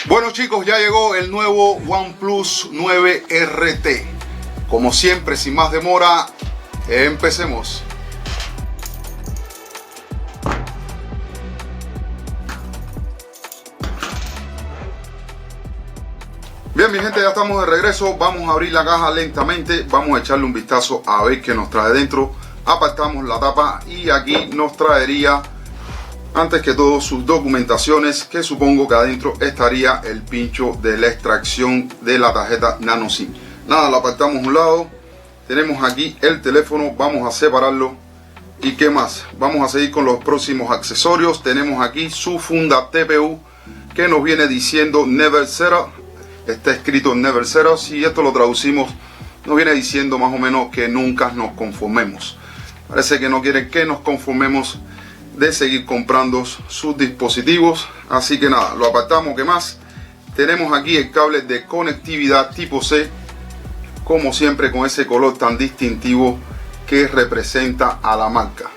Bueno chicos, ya llegó el nuevo OnePlus 9 RT. Como siempre, sin más demora, empecemos. Bien mi gente, ya estamos de regreso. Vamos a abrir la caja lentamente. Vamos a echarle un vistazo a ver qué nos trae dentro. Apartamos la tapa y aquí nos traería, antes que todo, sus documentaciones, que supongo que adentro estaría el pincho de la extracción de la tarjeta nano SIM. Nada, lo apartamos a un lado. Tenemos aquí el teléfono, vamos a separarlo. ¿Y qué más? Vamos a seguir con los próximos accesorios. Tenemos aquí su funda TPU, que nos viene diciendo Never Settle. Está escrito Never Settle. Si esto lo traducimos, nos viene diciendo más o menos que nunca nos conformemos. Parece que no quiere que nos conformemos de seguir comprando sus dispositivos. Así que nada, lo apartamos. ¿Qué más? Tenemos aquí el cable de conectividad tipo C, como siempre con ese color tan distintivo que representa a la marca.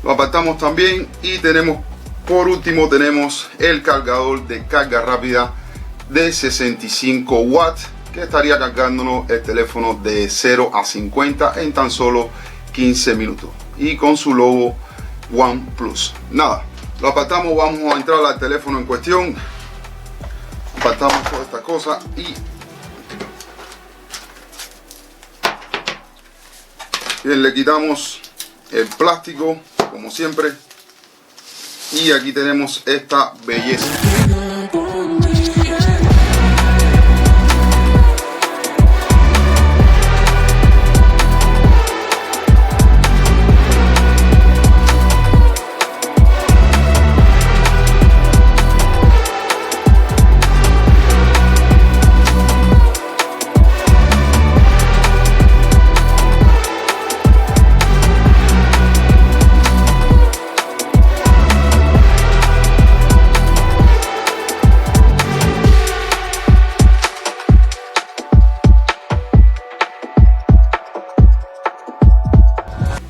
Lo apartamos también y tenemos, por último, tenemos el cargador de carga rápida de 65 watts que estaría cargándonos el teléfono de 0 a 50 en tan solo 15 minutos y con su logo OnePlus. Nada, lo apartamos, vamos a entrar al teléfono en cuestión. Apartamos todas estas cosas y bien, le quitamos el plástico como siempre y aquí tenemos esta belleza.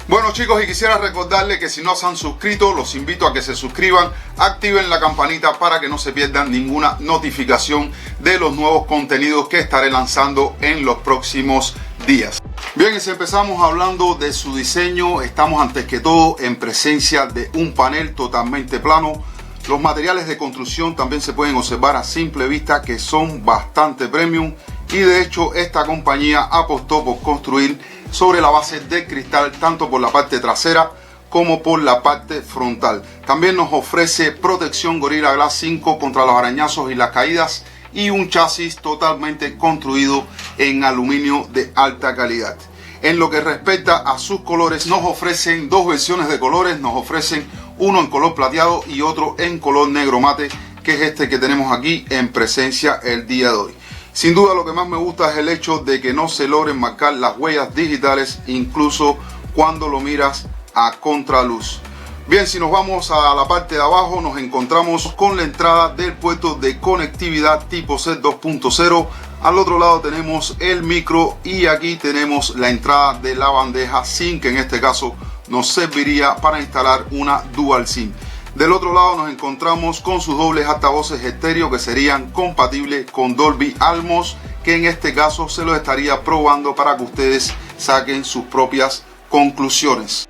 Bueno chicos, y quisiera recordarles que si no se han suscrito, los invito a que se suscriban, activen la campanita para que no se pierdan ninguna notificación de los nuevos contenidos que estaré lanzando en los próximos días. Bien, y si empezamos hablando de su diseño, estamos antes que todo en presencia de un panel totalmente plano. Los materiales de construcción también se pueden observar a simple vista que son bastante premium, y de hecho esta compañía apostó por construir sobre la base de cristal tanto por la parte trasera como por la parte frontal. También nos ofrece protección Gorilla Glass 5 contra los arañazos y las caídas y un chasis totalmente construido en aluminio de alta calidad. En lo que respecta a sus colores, nos ofrecen dos versiones de colores. Nos ofrecen uno en color plateado y otro en color negro mate, que es este que tenemos aquí en presencia el día de hoy. Sin duda lo que más me gusta es el hecho de que no se logren marcar las huellas digitales incluso cuando lo miras a contraluz. Bien, si nos vamos a la parte de abajo, nos encontramos con la entrada del puerto de conectividad tipo C 2.0. Al otro lado tenemos el micro y aquí tenemos la entrada de la bandeja SIM, que en este caso nos serviría para instalar una Dual SIM. Del otro lado nos encontramos con sus dobles altavoces estéreo que serían compatibles con Dolby Atmos, que en este caso se los estaría probando para que ustedes saquen sus propias conclusiones.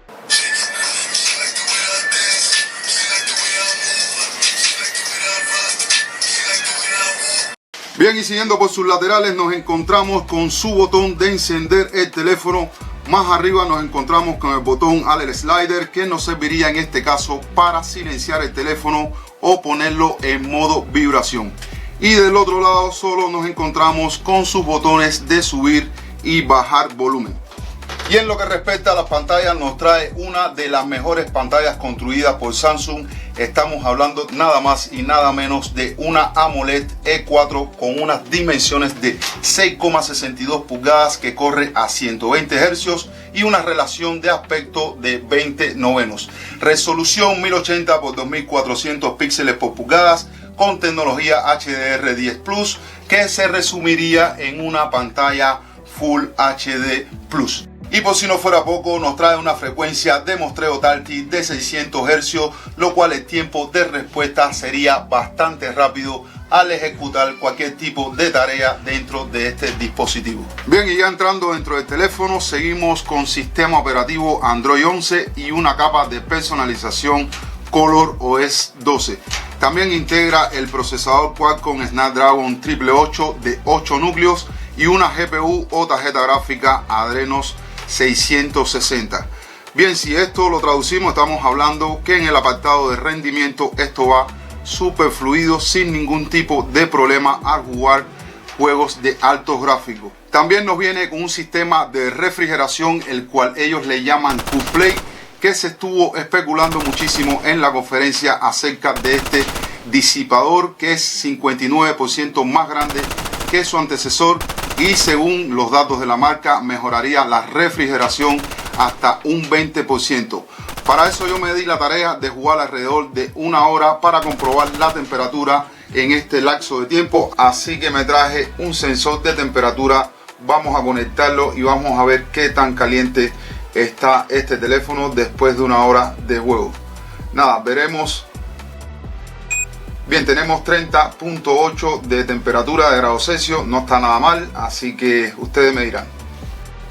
Bien, y siguiendo por sus laterales nos encontramos con su botón de encender el teléfono. Más arriba nos encontramos con el botón Alert Slider, que nos serviría en este caso para silenciar el teléfono o ponerlo en modo vibración. Y del otro lado solo nos encontramos con sus botones de subir y bajar volumen. Y en lo que respecta a las pantallas, nos trae una de las mejores pantallas construidas por Samsung. Estamos hablando nada más y nada menos de una AMOLED E4 con unas dimensiones de 6,62 pulgadas que corre a 120 Hz y una relación de aspecto de 20/9. Resolución 1080 x 2400 píxeles por pulgadas con tecnología HDR10 Plus, que se resumiría en una pantalla Full HD Plus. Y por si no fuera poco, nos trae una frecuencia de muestreo táctil de 600 Hz, lo cual el tiempo de respuesta sería bastante rápido al ejecutar cualquier tipo de tarea dentro de este dispositivo. Bien, y ya entrando dentro del teléfono, seguimos con sistema operativo Android 11 y una capa de personalización ColorOS 12. También integra el procesador Qualcomm Snapdragon 888 de 8 núcleos y una GPU o tarjeta gráfica Adrenos 660. Bien, si esto lo traducimos, estamos hablando que en el apartado de rendimiento esto va súper fluido, sin ningún tipo de problema al jugar juegos de altos gráficos. También nos viene con un sistema de refrigeración, el cual ellos le llaman Coolplay, que se estuvo especulando muchísimo en la conferencia acerca de este disipador, que es 59% más grande que su antecesor y según los datos de la marca mejoraría la refrigeración hasta un 20%. Para eso yo me di la tarea de jugar alrededor de 1 hora para comprobar la temperatura en este lapso de tiempo, así que me traje un sensor de temperatura. Vamos a conectarlo y vamos a ver qué tan caliente está este teléfono después de 1 hora de juego. Nada, veremos. Bien, tenemos 30.8 de temperatura de grados Celsius, no está nada mal, así que ustedes me dirán.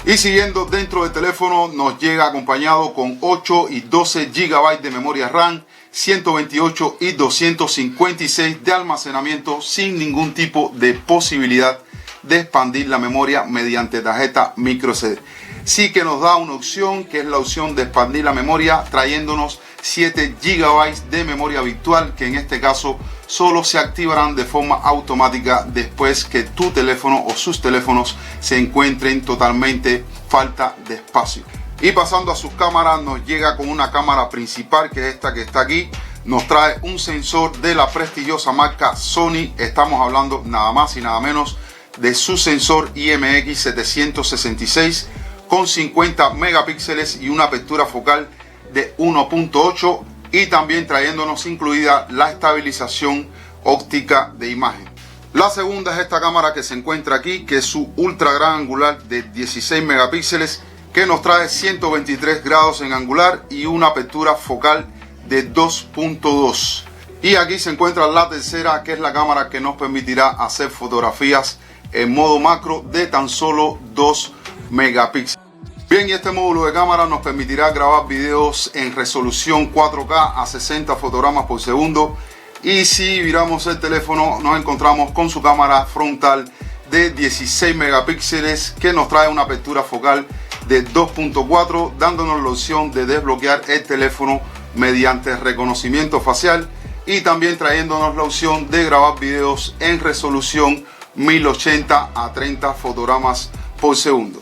Y siguiendo dentro del teléfono, nos llega acompañado con 8 y 12 GB de memoria RAM, 128 y 256 de almacenamiento, sin ningún tipo de posibilidad de expandir la memoria mediante tarjeta microSD. Sí que nos da una opción, que es la opción de expandir la memoria, trayéndonos 7 GB de memoria virtual, que en este caso solo se activarán de forma automática después que tu teléfono o sus teléfonos se encuentren totalmente falta de espacio. Y pasando a sus cámaras, nos llega con una cámara principal, que es esta que está aquí. Nos trae un sensor de la prestigiosa marca Sony. Estamos hablando nada más y nada menos de su sensor IMX766 con 50 megapíxeles y una apertura focal de 1.8, y también trayéndonos incluida la estabilización óptica de imagen. La segunda es esta cámara que se encuentra aquí, que es su ultra gran angular de 16 megapíxeles, que nos trae 123 grados en angular y una apertura focal de 2.2. Y aquí se encuentra la tercera, que es la cámara que nos permitirá hacer fotografías en modo macro de tan solo 2 megapíxeles. Bien, y este módulo de cámara nos permitirá grabar videos en resolución 4K a 60 fotogramas por segundo. Y si viramos el teléfono, nos encontramos con su cámara frontal de 16 megapíxeles, que nos trae una apertura focal de 2.4, dándonos la opción de desbloquear el teléfono mediante reconocimiento facial, y también trayéndonos la opción de grabar videos en resolución 1080 a 30 fotogramas por segundo.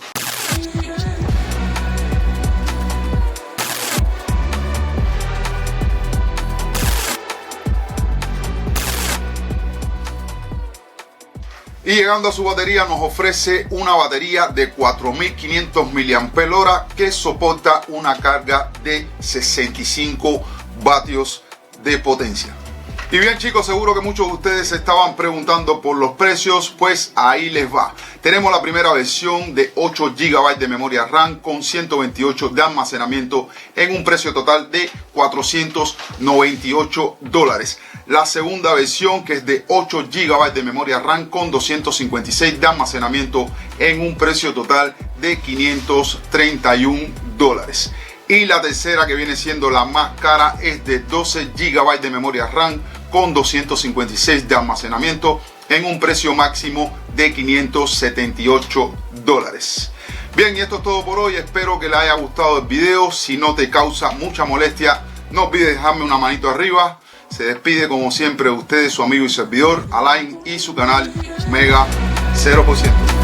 Y llegando a su batería, nos ofrece una batería de 4500 mAh que soporta una carga de 65 vatios de potencia. Y bien, chicos, seguro que muchos de ustedes se estaban preguntando por los precios, pues ahí les va. Tenemos la primera versión de 8 GB de memoria RAM con 128 de almacenamiento en un precio total de $498. La segunda versión, que es de 8 GB de memoria RAM con 256 de almacenamiento en un precio total de $531. Y la tercera, que viene siendo la más cara, es de 12 GB de memoria RAM con 256 de almacenamiento en un precio máximo de $578. Bien, y esto es todo por hoy. Espero que les haya gustado el video. Si no te causa mucha molestia, no olvides dejarme una manito arriba. Se despide como siempre de ustedes su amigo y servidor Alain y su canal Mega 0%.